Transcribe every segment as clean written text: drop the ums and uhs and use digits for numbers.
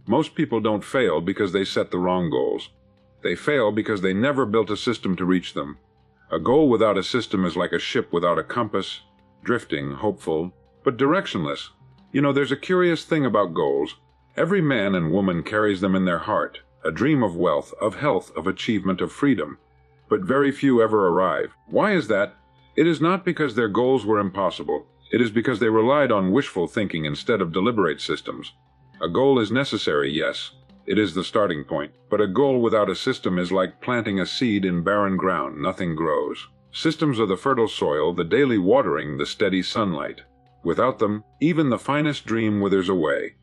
Most people don't fail because they set the wrong goals. They fail because they never built a system to reach them. A goal without a system is like a ship without a compass, drifting, hopeful, but directionless. You know, there's a curious thing about goals. Every man and woman carries them in their heart, a dream of wealth, of health, of achievement, of freedom. But very few ever arrive. Why is that? It is not because their goals were impossible. It is because they relied on wishful thinking instead of deliberate systems. A goal is necessary, yes. It is the starting point. But a goal without a system is like planting a seed in barren ground. Nothing grows. Systems are the fertile soil, the daily watering, the steady sunlight. Without them, even the finest dream withers away.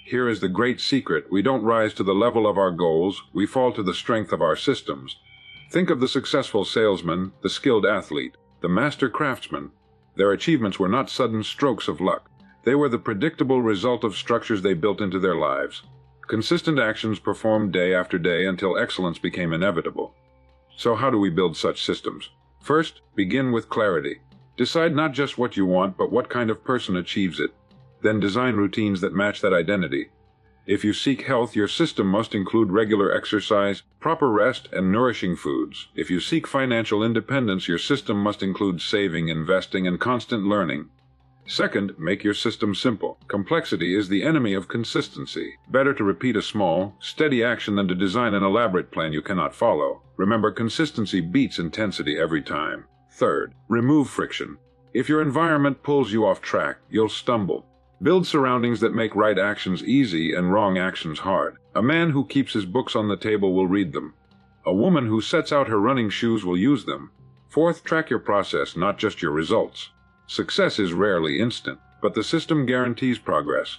Here is the great secret. We don't rise to the level of our goals. We fall to the strength of our systems. Think of the successful salesman, the skilled athlete, the master craftsman. Their achievements were not sudden strokes of luck. They were the predictable result of structures they built into their lives. Consistent actions performed day after day until excellence became inevitable. So how do we build such systems? First, begin with clarity. Decide not just what you want, but what kind of person achieves it. Then design routines that match that identity. If you seek health, your system must include regular exercise, proper rest, and nourishing foods. If you seek financial independence, your system must include saving, investing, and constant learning. Second, make your system simple. Complexity is the enemy of consistency. Better to repeat a small, steady action than to design an elaborate plan you cannot follow. Remember, consistency beats intensity every time. Third, remove friction. If your environment pulls you off track, you'll stumble. Build surroundings that make right actions easy and wrong actions hard. A man who keeps his books on the table will read them. A woman who sets out her running shoes will use them. Fourth, track your process, not just your results. Success is rarely instant, but the system guarantees progress.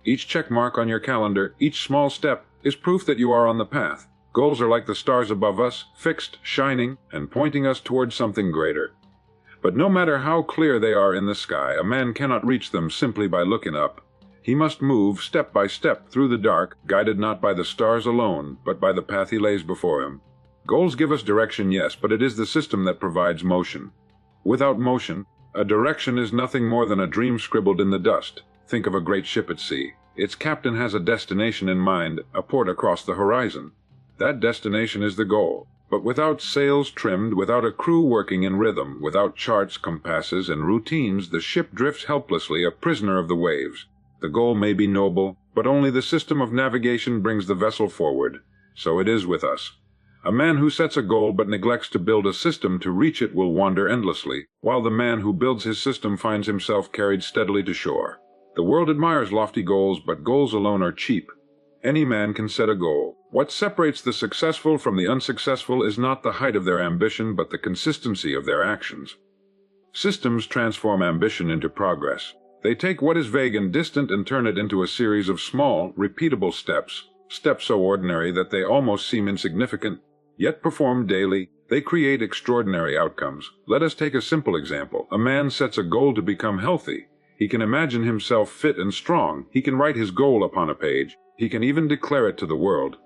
Each check mark on your calendar, each small step, is proof that you are on the path. Goals are like the stars above us, fixed, shining, and pointing us towards something greater. But no matter how clear they are in the sky, a man cannot reach them simply by looking up. He must move step by step through the dark, guided not by the stars alone, but by the path he lays before him. Goals give us direction, yes, but it is the system that provides motion. Without motion, a direction is nothing more than a dream scribbled in the dust. Think of a great ship at sea. Its captain has a destination in mind, a port across the horizon. That destination is the goal. But without sails trimmed, without a crew working in rhythm, without charts, compasses, and routines, the ship drifts helplessly, a prisoner of the waves. The goal may be noble, but only the system of navigation brings the vessel forward. So it is with us. A man who sets a goal but neglects to build a system to reach it will wander endlessly, while the man who builds his system finds himself carried steadily to shore. The world admires lofty goals, but goals alone are cheap. Any man can set a goal. What separates the successful from the unsuccessful is not the height of their ambition, but the consistency of their actions. Systems transform ambition into progress. They take what is vague and distant and turn it into a series of small, repeatable steps. Steps so ordinary that they almost seem insignificant, yet performed daily, they create extraordinary outcomes. Let us take a simple example. A man sets a goal to become healthy. He can imagine himself fit and strong. He can write his goal upon a page. He can even declare it to the world.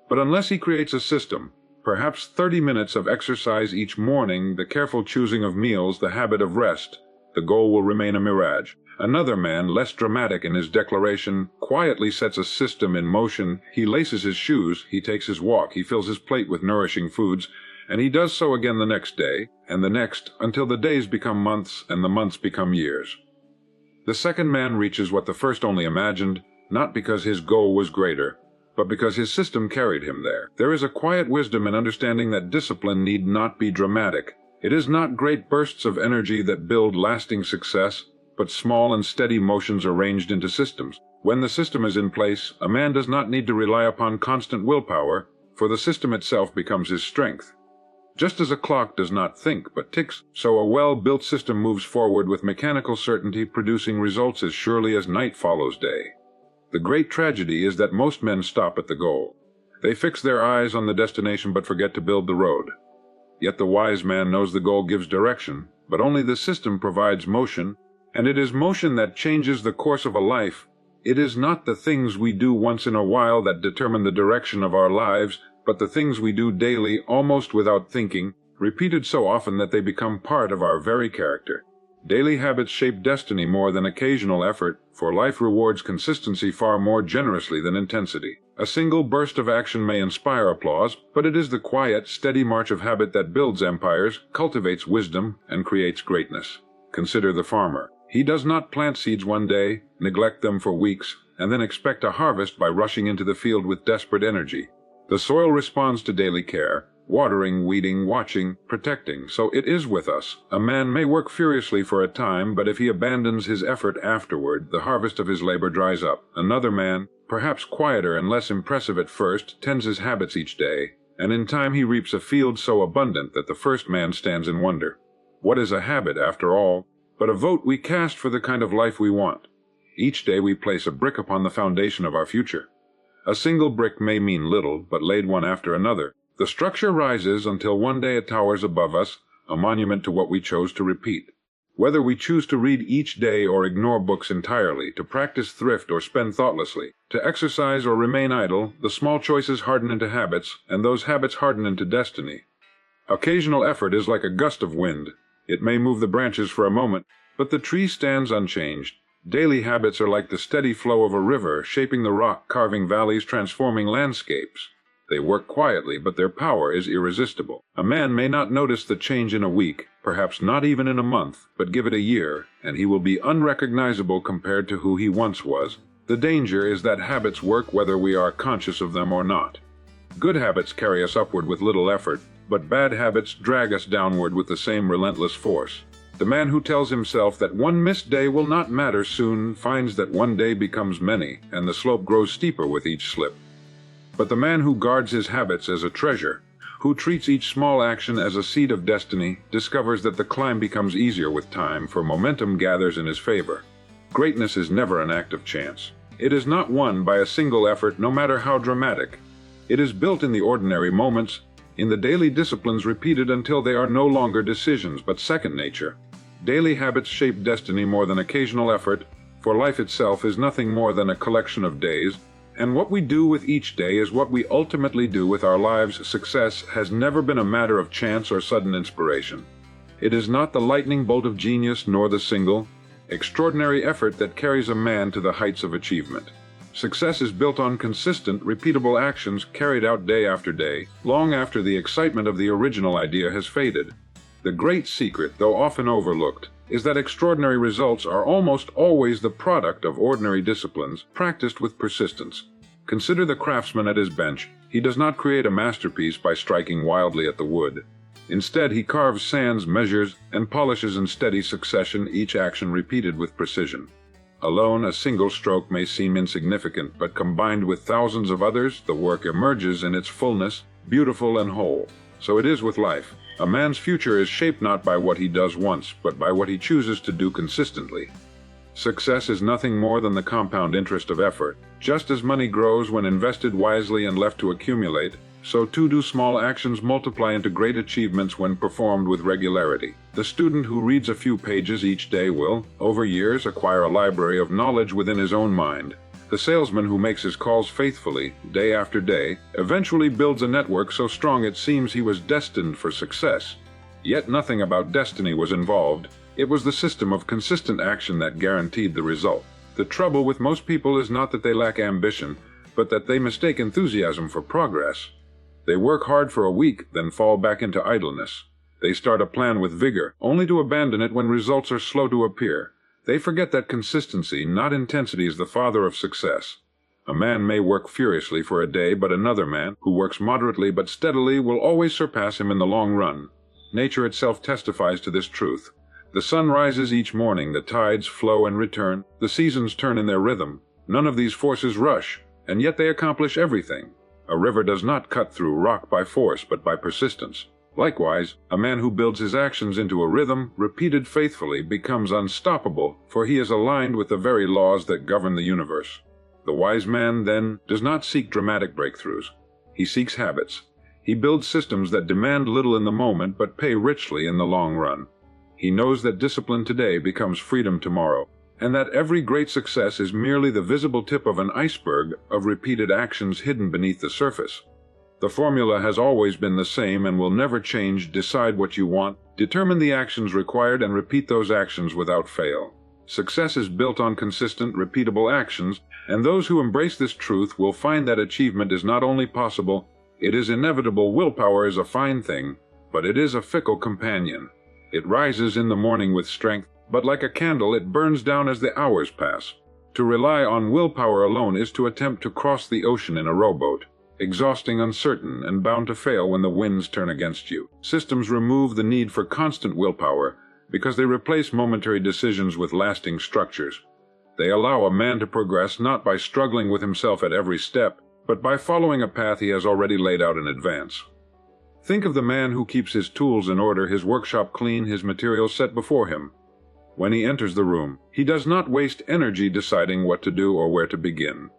But unless he creates a system, perhaps 30 minutes of exercise each morning, the careful choosing of meals, the habit of rest, the goal will remain a mirage. Another man, less dramatic in his declaration, quietly sets a system in motion. He laces his shoes, he takes his walk, he fills his plate with nourishing foods, and he does so again the next day, and the next, until the days become months and the months become years. The second man reaches what the first only imagined, not because his goal was greater, but because his system carried him there. There is a quiet wisdom in understanding that discipline need not be dramatic. It is not great bursts of energy that build lasting success, but small and steady motions arranged into systems. When the system is in place, a man does not need to rely upon constant willpower, for the system itself becomes his strength. Just as a clock does not think but ticks, so a well-built system moves forward with mechanical certainty, producing results as surely as night follows day. The great tragedy is that most men stop at the goal. They fix their eyes on the destination but forget to build the road. Yet the wise man knows the goal gives direction, but only the system provides motion, and it is motion that changes the course of a life. It is not the things we do once in a while that determine the direction of our lives, but the things we do daily, almost without thinking, repeated so often that they become part of our very character. Daily habits shape destiny more than occasional effort, for life rewards consistency far more generously than intensity. A single burst of action may inspire applause, but it is the quiet, steady march of habit that builds empires, cultivates wisdom, and creates greatness. Consider the farmer. He does not plant seeds one day, neglect them for weeks, and then expect a harvest by rushing into the field with desperate energy. The soil responds to daily care, watering, weeding, watching, protecting, so it is with us. A man may work furiously for a time, but if he abandons his effort afterward, the harvest of his labor dries up. Another man, perhaps quieter and less impressive at first, tends his habits each day, and in time he reaps a field so abundant that the first man stands in wonder. What is a habit, after all, but a vote we cast for the kind of life we want? Each day we place a brick upon the foundation of our future. A single brick may mean little, but laid one after another, the structure rises until one day it towers above us, a monument to what we chose to repeat. Whether we choose to read each day or ignore books entirely, to practice thrift or spend thoughtlessly, to exercise or remain idle, the small choices harden into habits, and those habits harden into destiny. Occasional effort is like a gust of wind. It may move the branches for a moment, but the tree stands unchanged. Daily habits are like the steady flow of a river, shaping the rock, carving valleys, transforming landscapes. They work quietly, but their power is irresistible. A man may not notice the change in a week, perhaps not even in a month, but give it a year, and he will be unrecognizable compared to who he once was. The danger is that habits work whether we are conscious of them or not. Good habits carry us upward with little effort, but bad habits drag us downward with the same relentless force. The man who tells himself that one missed day will not matter soon finds that one day becomes many, and the slope grows steeper with each slip. But the man who guards his habits as a treasure, who treats each small action as a seed of destiny, discovers that the climb becomes easier with time, for momentum gathers in his favor. Greatness is never an act of chance. It is not won by a single effort, no matter how dramatic. It is built in the ordinary moments, in the daily disciplines repeated until they are no longer decisions but second nature. Daily habits shape destiny more than occasional effort, for life itself is nothing more than a collection of days, and what we do with each day is what we ultimately do with our lives. Success has never been a matter of chance or sudden inspiration. It is not the lightning bolt of genius nor the single, extraordinary effort that carries a man to the heights of achievement. Success is built on consistent, repeatable actions carried out day after day, long after the excitement of the original idea has faded. The great secret, though often overlooked, is that extraordinary results are almost always the product of ordinary disciplines practiced with persistence. Consider the craftsman at his bench. He does not create a masterpiece by striking wildly at the wood. Instead, he carves, sands, measures, and polishes in steady succession, each action repeated with precision. Alone, a single stroke may seem insignificant, but combined with thousands of others, the work emerges in its fullness, beautiful and whole. So it is with life. A man's future is shaped not by what he does once, but by what he chooses to do consistently. Success is nothing more than the compound interest of effort. Just as money grows when invested wisely and left to accumulate, so too do small actions multiply into great achievements when performed with regularity. The student who reads a few pages each day will, over years, acquire a library of knowledge within his own mind. The salesman who makes his calls faithfully, day after day, eventually builds a network so strong it seems he was destined for success. Yet nothing about destiny was involved. It was the system of consistent action that guaranteed the result. The trouble with most people is not that they lack ambition, but that they mistake enthusiasm for progress. They work hard for a week, then fall back into idleness. They start a plan with vigor, only to abandon it when results are slow to appear. They forget that consistency, not intensity, is the father of success. A man may work furiously for a day, but another man, who works moderately but steadily, will always surpass him in the long run. Nature itself testifies to this truth. The sun rises each morning, the tides flow and return, the seasons turn in their rhythm. None of these forces rush, and yet they accomplish everything. A river does not cut through rock by force, but by persistence. Likewise, a man who builds his actions into a rhythm, repeated faithfully, becomes unstoppable, for he is aligned with the very laws that govern the universe. The wise man, then, does not seek dramatic breakthroughs. He seeks habits. He builds systems that demand little in the moment, but pay richly in the long run. He knows that discipline today becomes freedom tomorrow, and that every great success is merely the visible tip of an iceberg of repeated actions hidden beneath the surface. The formula has always been the same and will never change. Decide what you want, determine the actions required, and repeat those actions without fail. Success is built on consistent, repeatable actions, and those who embrace this truth will find that achievement is not only possible, it is inevitable. Willpower is a fine thing, but it is a fickle companion. It rises in the morning with strength, but like a candle it burns down as the hours pass. To rely on willpower alone is to attempt to cross the ocean in a rowboat, exhausting, uncertain, and bound to fail when the winds turn against you. Systems remove the need for constant willpower because they replace momentary decisions with lasting structures. They allow a man to progress not by struggling with himself at every step, but by following a path he has already laid out in advance. Think of the man who keeps his tools in order, his workshop clean, his materials set before him. When he enters the room, he does not waste energy deciding what to do or where to begin.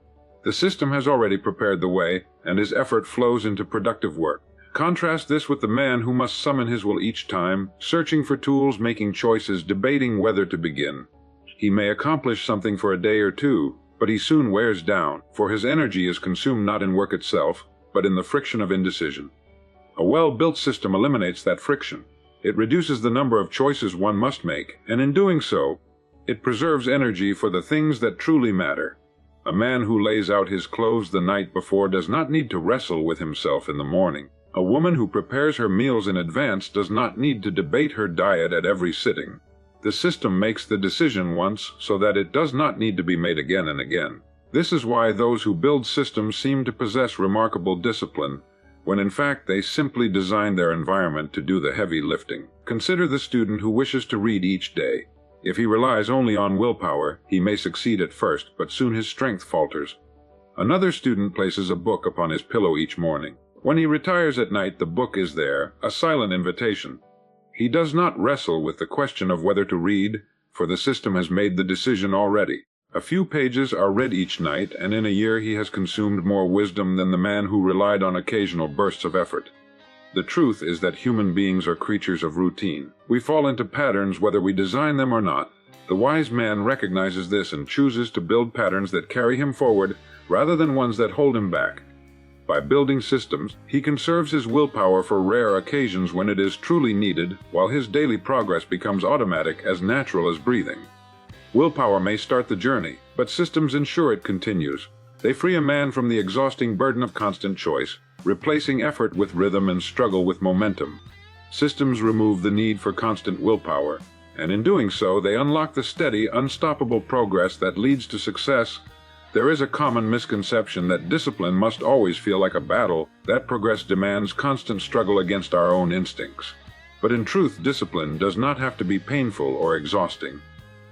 The system has already prepared the way, and his effort flows into productive work. Contrast this with the man who must summon his will each time, searching for tools, making choices, debating whether to begin. He may accomplish something for a day or two, but he soon wears down, for his energy is consumed not in work itself, but in the friction of indecision. A well-built system eliminates that friction. It reduces the number of choices one must make, and in doing so, it preserves energy for the things that truly matter. A man who lays out his clothes the night before does not need to wrestle with himself in the morning. A woman who prepares her meals in advance does not need to debate her diet at every sitting. The system makes the decision once so that it does not need to be made again and again. This is why those who build systems seem to possess remarkable discipline, when in fact they simply design their environment to do the heavy lifting. Consider the student who wishes to read each day. If he relies only on willpower, he may succeed at first, but soon his strength falters. Another student places a book upon his pillow each morning. When he retires at night, the book is there, a silent invitation. He does not wrestle with the question of whether to read, for the system has made the decision already. A few pages are read each night, and in a year he has consumed more wisdom than the man who relied on occasional bursts of effort. The truth is that human beings are creatures of routine. We fall into patterns whether we design them or not. The wise man recognizes this and chooses to build patterns that carry him forward rather than ones that hold him back. By building systems, he conserves his willpower for rare occasions when it is truly needed, while his daily progress becomes automatic, as natural as breathing. Willpower may start the journey, but systems ensure it continues. They free a man from the exhausting burden of constant choice, replacing effort with rhythm and struggle with momentum. Systems remove the need for constant willpower, and in doing so they unlock the steady, unstoppable progress that leads to success. There is a common misconception that discipline must always feel like a battle. That progress demands constant struggle against our own instincts. But in truth, discipline does not have to be painful or exhausting.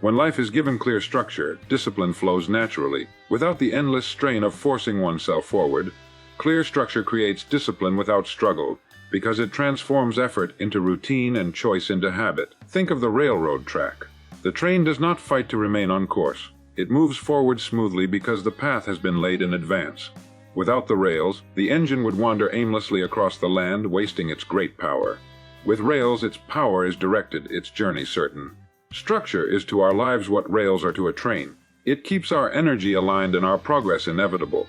When life is given clear structure, discipline flows naturally, without the endless strain of forcing oneself forward. Clear structure creates discipline without struggle, because it transforms effort into routine and choice into habit. Think of the railroad track. The train does not fight to remain on course. It moves forward smoothly because the path has been laid in advance. Without the rails, the engine would wander aimlessly across the land, wasting its great power. With rails, its power is directed, its journey certain. Structure is to our lives what rails are to a train. It keeps our energy aligned and our progress inevitable.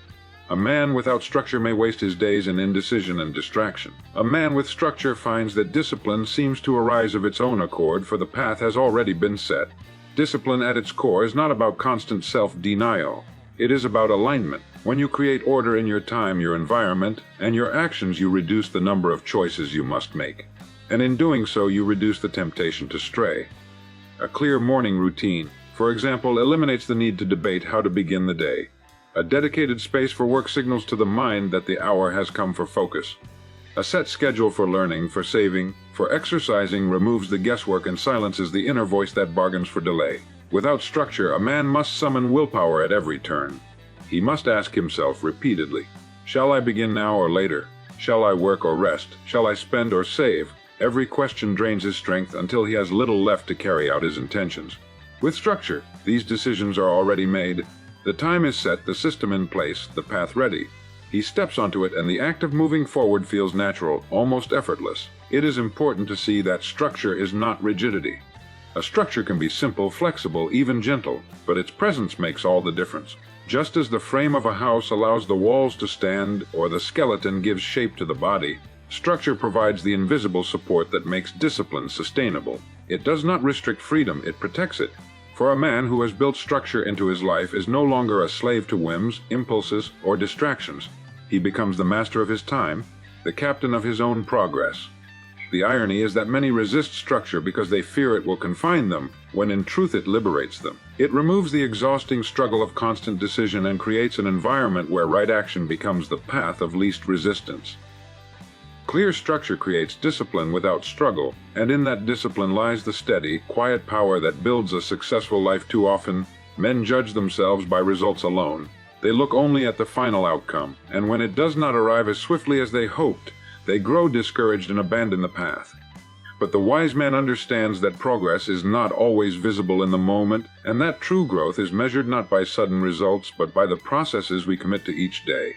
A man without structure may waste his days in indecision and distraction. A man with structure finds that discipline seems to arise of its own accord, for the path has already been set. Discipline at its core is not about constant self-denial. It is about alignment. When you create order in your time, your environment, and your actions, you reduce the number of choices you must make. And in doing so, you reduce the temptation to stray. A clear morning routine, for example, eliminates the need to debate how to begin the day. A dedicated space for work signals to the mind that the hour has come for focus. A set schedule for learning, for saving, for exercising removes the guesswork and silences the inner voice that bargains for delay. Without structure, a man must summon willpower at every turn. He must ask himself repeatedly, shall I begin now or later? Shall I work or rest? Shall I spend or save? Every question drains his strength until he has little left to carry out his intentions. With structure, these decisions are already made. The time is set, the system in place, the path ready. He steps onto it, and the act of moving forward feels natural, almost effortless. It is important to see that structure is not rigidity. A structure can be simple, flexible, even gentle, but its presence makes all the difference. Just as the frame of a house allows the walls to stand, or the skeleton gives shape to the body, structure provides the invisible support that makes discipline sustainable. It does not restrict freedom, it protects it. For a man who has built structure into his life is no longer a slave to whims, impulses, or distractions. He becomes the master of his time, the captain of his own progress. The irony is that many resist structure because they fear it will confine them, when in truth it liberates them. It removes the exhausting struggle of constant decision and creates an environment where right action becomes the path of least resistance. Clear structure creates discipline without struggle, and in that discipline lies the steady, quiet power that builds a successful life. Too often, men judge themselves by results alone. They look only at the final outcome, and when it does not arrive as swiftly as they hoped, they grow discouraged and abandon the path. But the wise man understands that progress is not always visible in the moment, and that true growth is measured not by sudden results, but by the processes we commit to each day.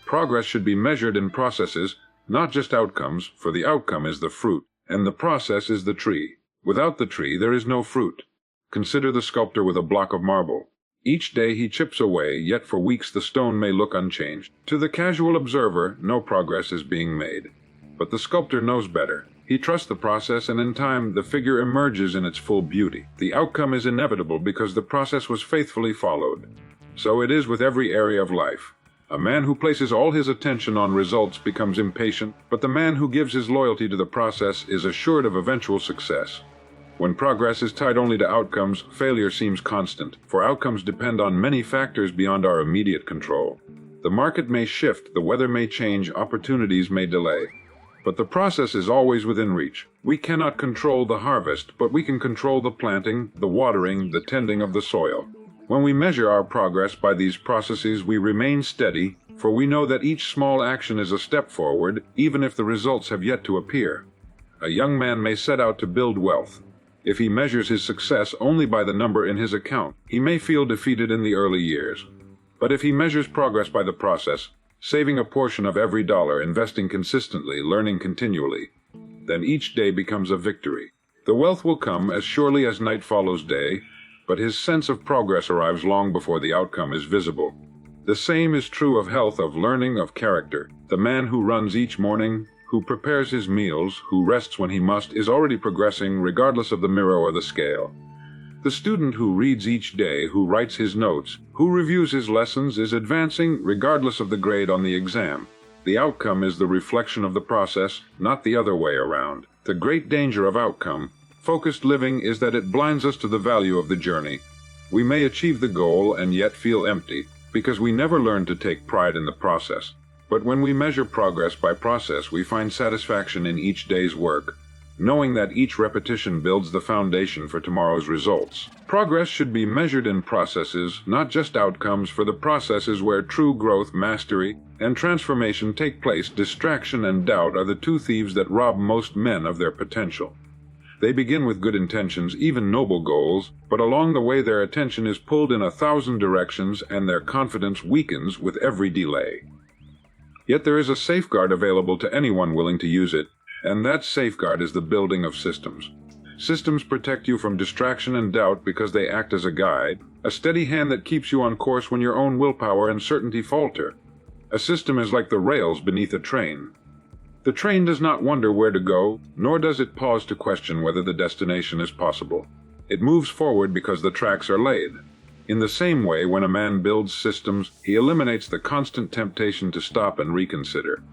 Progress should be measured in processes, not just outcomes, for the outcome is the fruit, and the process is the tree. Without the tree, there is no fruit. Consider the sculptor with a block of marble. Each day he chips away, yet for weeks the stone may look unchanged. To the casual observer, no progress is being made. But the sculptor knows better. He trusts the process, and in time the figure emerges in its full beauty. The outcome is inevitable because the process was faithfully followed. So it is with every area of life. A man who places all his attention on results becomes impatient, but the man who gives his loyalty to the process is assured of eventual success. When progress is tied only to outcomes, failure seems constant, for outcomes depend on many factors beyond our immediate control. The market may shift, the weather may change, opportunities may delay. But the process is always within reach. We cannot control the harvest, but we can control the planting, the watering, the tending of the soil. When we measure our progress by these processes, we remain steady, for we know that each small action is a step forward, even if the results have yet to appear. A young man may set out to build wealth. If he measures his success only by the number in his account, he may feel defeated in the early years. But if he measures progress by the process, saving a portion of every dollar, investing consistently, learning continually, then each day becomes a victory. The wealth will come as surely as night follows day, but his sense of progress arrives long before the outcome is visible. The same is true of health, of learning, of character. The man who runs each morning, who prepares his meals, who rests when he must, is already progressing regardless of the mirror or the scale. The student who reads each day, who writes his notes, who reviews his lessons, is advancing regardless of the grade on the exam. The outcome is the reflection of the process, not the other way around. The great danger of outcome-focused living is that it blinds us to the value of the journey. We may achieve the goal and yet feel empty, because we never learn to take pride in the process. But when we measure progress by process, we find satisfaction in each day's work, knowing that each repetition builds the foundation for tomorrow's results. Progress should be measured in processes, not just outcomes, for the process is where true growth, mastery, and transformation take place. Distraction and doubt are the two thieves that rob most men of their potential. They begin with good intentions, even noble goals, but along the way their attention is pulled in 1,000 directions and their confidence weakens with every delay. Yet there is a safeguard available to anyone willing to use it, and that safeguard is the building of systems. Systems protect you from distraction and doubt because they act as a guide, a steady hand that keeps you on course when your own willpower and certainty falter. A system is like the rails beneath a train. The train does not wonder where to go, nor does it pause to question whether the destination is possible. It moves forward because the tracks are laid. In the same way, when a man builds systems, he eliminates the constant temptation to stop and reconsider.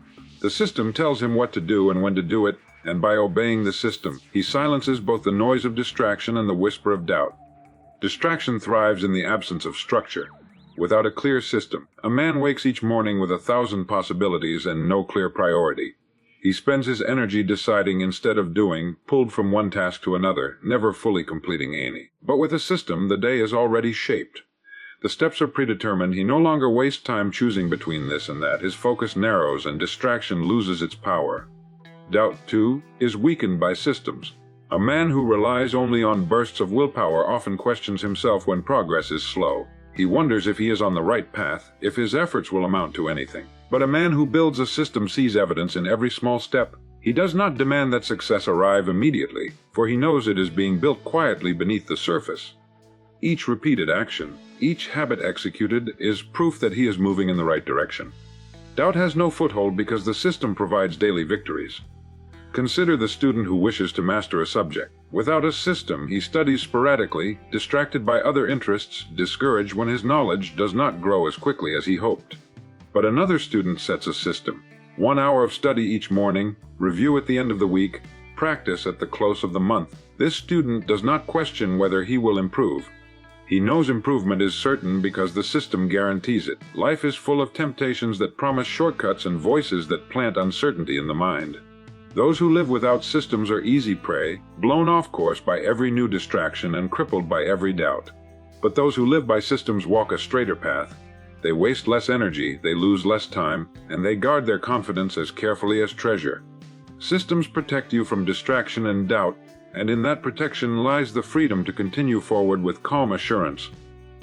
The system tells him what to do and when to do it, and by obeying the system, he silences both the noise of distraction and the whisper of doubt. Distraction thrives in the absence of structure. Without a clear system, a man wakes each morning with 1,000 possibilities and no clear priority. He spends his energy deciding instead of doing, pulled from one task to another, never fully completing any. But with a system, the day is already shaped. The steps are predetermined. He no longer wastes time choosing between this and that. His focus narrows and distraction loses its power. Doubt, too, is weakened by systems. A man who relies only on bursts of willpower often questions himself when progress is slow. He wonders if he is on the right path, if his efforts will amount to anything. But a man who builds a system sees evidence in every small step. He does not demand that success arrive immediately, for he knows it is being built quietly beneath the surface. Each repeated action, each habit executed, is proof that he is moving in the right direction. Doubt has no foothold because the system provides daily victories. Consider the student who wishes to master a subject. Without a system, he studies sporadically, distracted by other interests, discouraged when his knowledge does not grow as quickly as he hoped. But another student sets a system. 1 hour of study each morning, review at the end of the week, practice at the close of the month. This student does not question whether he will improve. He knows improvement is certain because the system guarantees it. Life is full of temptations that promise shortcuts and voices that plant uncertainty in the mind. Those who live without systems are easy prey, blown off course by every new distraction and crippled by every doubt. But those who live by systems walk a straighter path. They waste less energy, they lose less time, and they guard their confidence as carefully as treasure. Systems protect you from distraction and doubt, and in that protection lies the freedom to continue forward with calm assurance.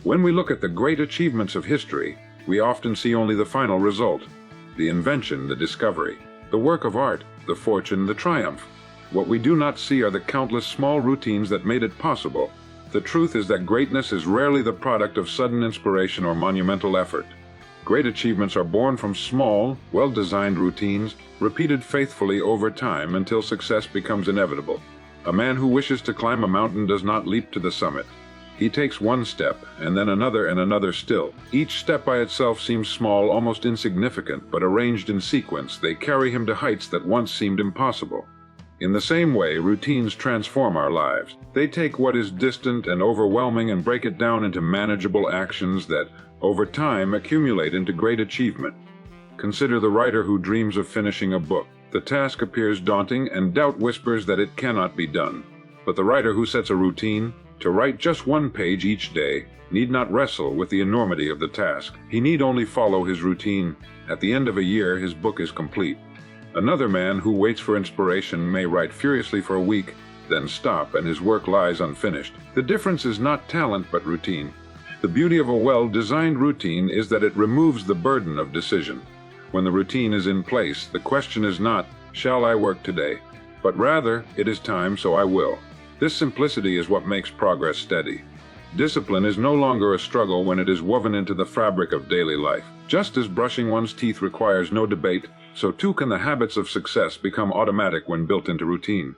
When we look at the great achievements of history, we often see only the final result, the invention, the discovery, the work of art, the fortune, the triumph. What we do not see are the countless small routines that made it possible. The truth is that greatness is rarely the product of sudden inspiration or monumental effort. Great achievements are born from small, well-designed routines, repeated faithfully over time until success becomes inevitable. A man who wishes to climb a mountain does not leap to the summit. He takes one step, and then another and another still. Each step by itself seems small, almost insignificant, but arranged in sequence, they carry him to heights that once seemed impossible. In the same way, routines transform our lives. They take what is distant and overwhelming and break it down into manageable actions that, over time, accumulate into great achievement. Consider the writer who dreams of finishing a book. The task appears daunting, and doubt whispers that it cannot be done. But the writer who sets a routine, to write just 1 page each day, need not wrestle with the enormity of the task. He need only follow his routine. At the end of a year, his book is complete. Another man who waits for inspiration may write furiously for a week, then stop, and his work lies unfinished. The difference is not talent but routine. The beauty of a well-designed routine is that it removes the burden of decision. When the routine is in place, the question is not, "Shall I work today?" but rather, "It is time, so I will." This simplicity is what makes progress steady. Discipline is no longer a struggle when it is woven into the fabric of daily life. Just as brushing one's teeth requires no debate, so too can the habits of success become automatic when built into routine.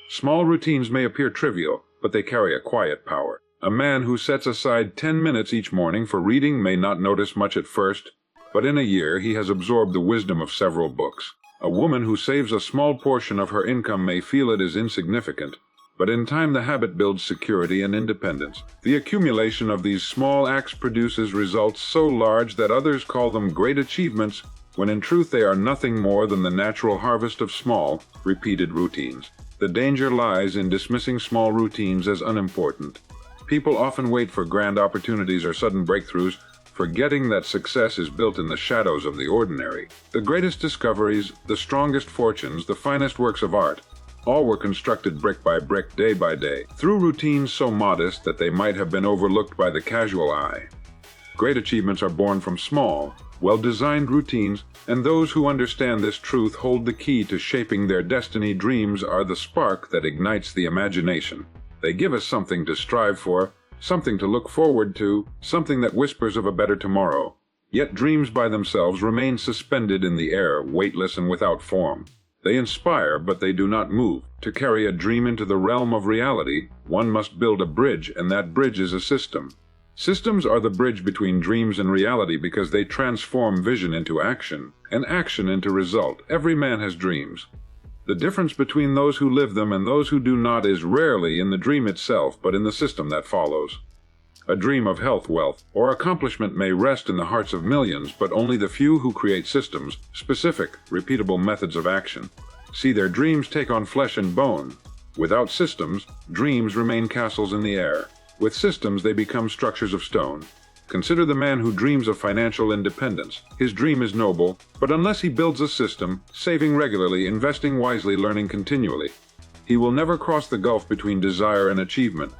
Small routines may appear trivial, but they carry a quiet power. A man who sets aside 10 minutes each morning for reading may not notice much at first, but in a year he has absorbed the wisdom of several books. A woman who saves a small portion of her income may feel it is insignificant, but in time the habit builds security and independence. The accumulation of these small acts produces results so large that others call them great achievements, when in truth they are nothing more than the natural harvest of small, repeated routines. The danger lies in dismissing small routines as unimportant. People often wait for grand opportunities or sudden breakthroughs, forgetting that success is built in the shadows of the ordinary. The greatest discoveries, the strongest fortunes, the finest works of art, all were constructed brick by brick, day by day, through routines so modest that they might have been overlooked by the casual eye. Great achievements are born from small, well-designed routines, and those who understand this truth hold the key to shaping their destiny. Dreams are the spark that ignites the imagination. They give us something to strive for, something to look forward to, something that whispers of a better tomorrow. Yet dreams by themselves remain suspended in the air, weightless and without form. They inspire, but they do not move. To carry a dream into the realm of reality, one must build a bridge, and that bridge is a system. Systems are the bridge between dreams and reality because they transform vision into action, and action into result. Every man has dreams. The difference between those who live them and those who do not is rarely in the dream itself, but in the system that follows. A dream of health, wealth, or accomplishment may rest in the hearts of millions, but only the few who create systems, specific, repeatable methods of action, see their dreams take on flesh and bone. Without systems, dreams remain castles in the air. With systems, they become structures of stone. Consider the man who dreams of financial independence. His dream is noble, but unless he builds a system, saving regularly, investing wisely, learning continually, he will never cross the gulf between desire and achievement.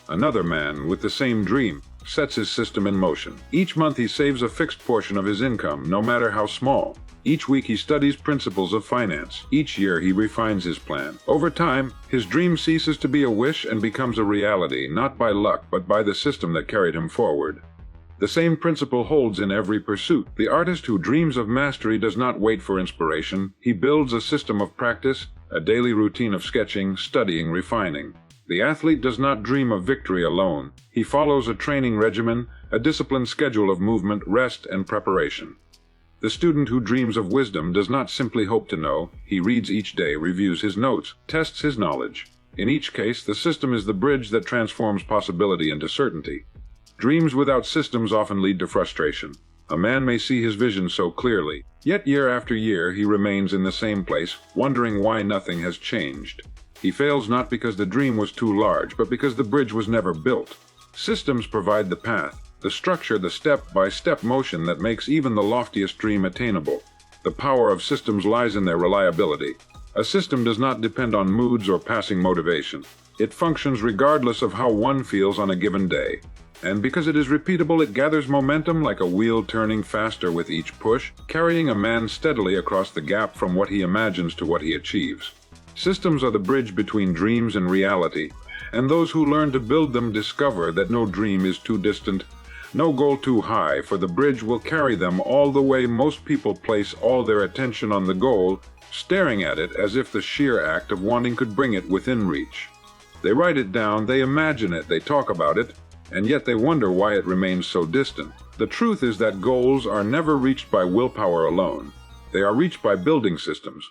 Another man, with the same dream, sets his system in motion. Each month he saves a fixed portion of his income, no matter how small. Each week he studies principles of finance. Each year he refines his plan. Over time, his dream ceases to be a wish and becomes a reality, not by luck, but by the system that carried him forward. The same principle holds in every pursuit. The artist who dreams of mastery does not wait for inspiration. He builds a system of practice, a daily routine of sketching, studying, refining. The athlete does not dream of victory alone. He follows a training regimen, a disciplined schedule of movement, rest, and preparation. The student who dreams of wisdom does not simply hope to know. He reads each day, reviews his notes, tests his knowledge. In each case, the system is the bridge that transforms possibility into certainty. Dreams without systems often lead to frustration. A man may see his vision so clearly, yet year after year he remains in the same place, wondering why nothing has changed. He fails not because the dream was too large, but because the bridge was never built. Systems provide the path, the structure, the step-by-step motion that makes even the loftiest dream attainable. The power of systems lies in their reliability. A system does not depend on moods or passing motivation. It functions regardless of how one feels on a given day. And because it is repeatable, it gathers momentum like a wheel turning faster with each push, carrying a man steadily across the gap from what he imagines to what he achieves. Systems are the bridge between dreams and reality, and those who learn to build them discover that no dream is too distant, no goal too high, for the bridge will carry them all the way. Most people place all their attention on the goal, staring at it as if the sheer act of wanting could bring it within reach. They write it down, they imagine it, they talk about it, and yet they wonder why it remains so distant. The truth is that goals are never reached by willpower alone. They are reached by building systems.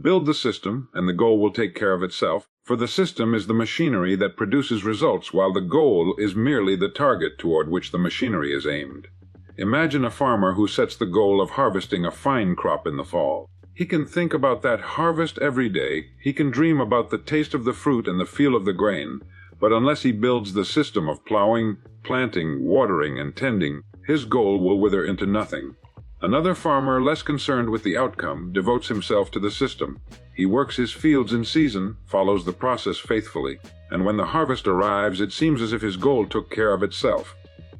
Build the system, and the goal will take care of itself, for the system is the machinery that produces results, while the goal is merely the target toward which the machinery is aimed. Imagine a farmer who sets the goal of harvesting a fine crop in the fall. He can think about that harvest every day, he can dream about the taste of the fruit and the feel of the grain, but unless he builds the system of plowing, planting, watering, and tending, his goal will wither into nothing. Another farmer, less concerned with the outcome, devotes himself to the system. He works his fields in season, follows the process faithfully, and when the harvest arrives, it seems as if his goal took care of itself.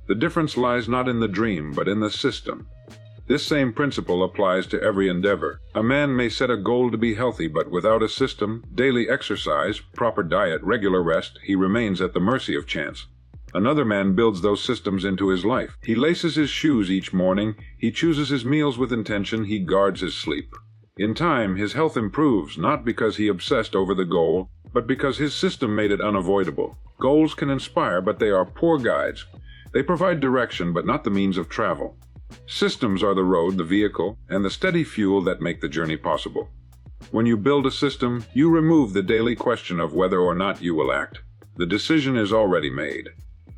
The difference lies not in the dream, but in the system. This same principle applies to every endeavor. A man may set a goal to be healthy, but without a system, daily exercise, proper diet, regular rest, he remains at the mercy of chance. Another man builds those systems into his life. He laces his shoes each morning, he chooses his meals with intention, he guards his sleep. In time, his health improves, not because he obsessed over the goal, but because his system made it unavoidable. Goals can inspire, but they are poor guides. They provide direction, but not the means of travel. Systems are the road, the vehicle, and the steady fuel that make the journey possible. When you build a system, you remove the daily question of whether or not you will act. The decision is already made.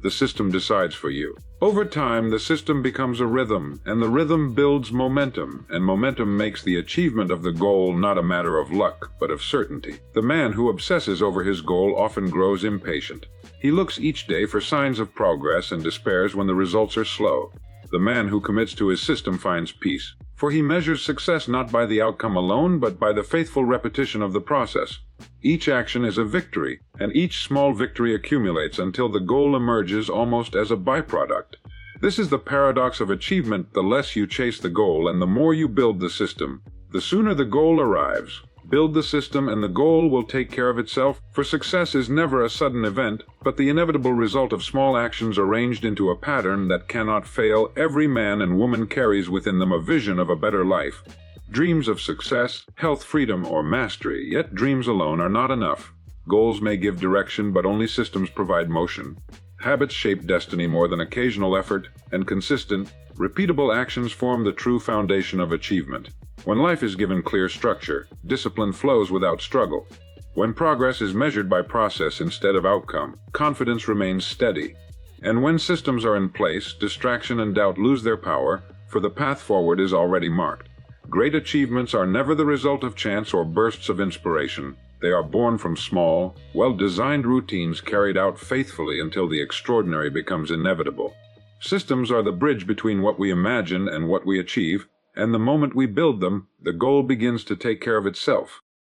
The system decides for you. Over time, the system becomes a rhythm, and the rhythm builds momentum, and momentum makes the achievement of the goal not a matter of luck, but of certainty. The man who obsesses over his goal often grows impatient. He looks each day for signs of progress and despairs when the results are slow. The man who commits to his system finds peace, for he measures success not by the outcome alone, but by the faithful repetition of the process. Each action is a victory, and each small victory accumulates until the goal emerges almost as a byproduct. This is the paradox of achievement. The less you chase the goal and the more you build the system, the sooner the goal arrives. Build the system and the goal will take care of itself, for success is never a sudden event, but the inevitable result of small actions arranged into a pattern that cannot fail. Every man and woman carries within them a vision of a better life. Dreams of success, health, freedom, or mastery, yet dreams alone are not enough. Goals may give direction, but only systems provide motion. Habits shape destiny more than occasional effort, and consistent, repeatable actions form the true foundation of achievement. When life is given clear structure, discipline flows without struggle. When progress is measured by process instead of outcome, confidence remains steady. And when systems are in place, distraction and doubt lose their power, for the path forward is already marked. Great achievements are never the result of chance or bursts of inspiration. They are born from small, well-designed routines carried out faithfully until the extraordinary becomes inevitable. Systems are the bridge between what we imagine and what we achieve, and the moment we build them, the goal begins to take care of itself.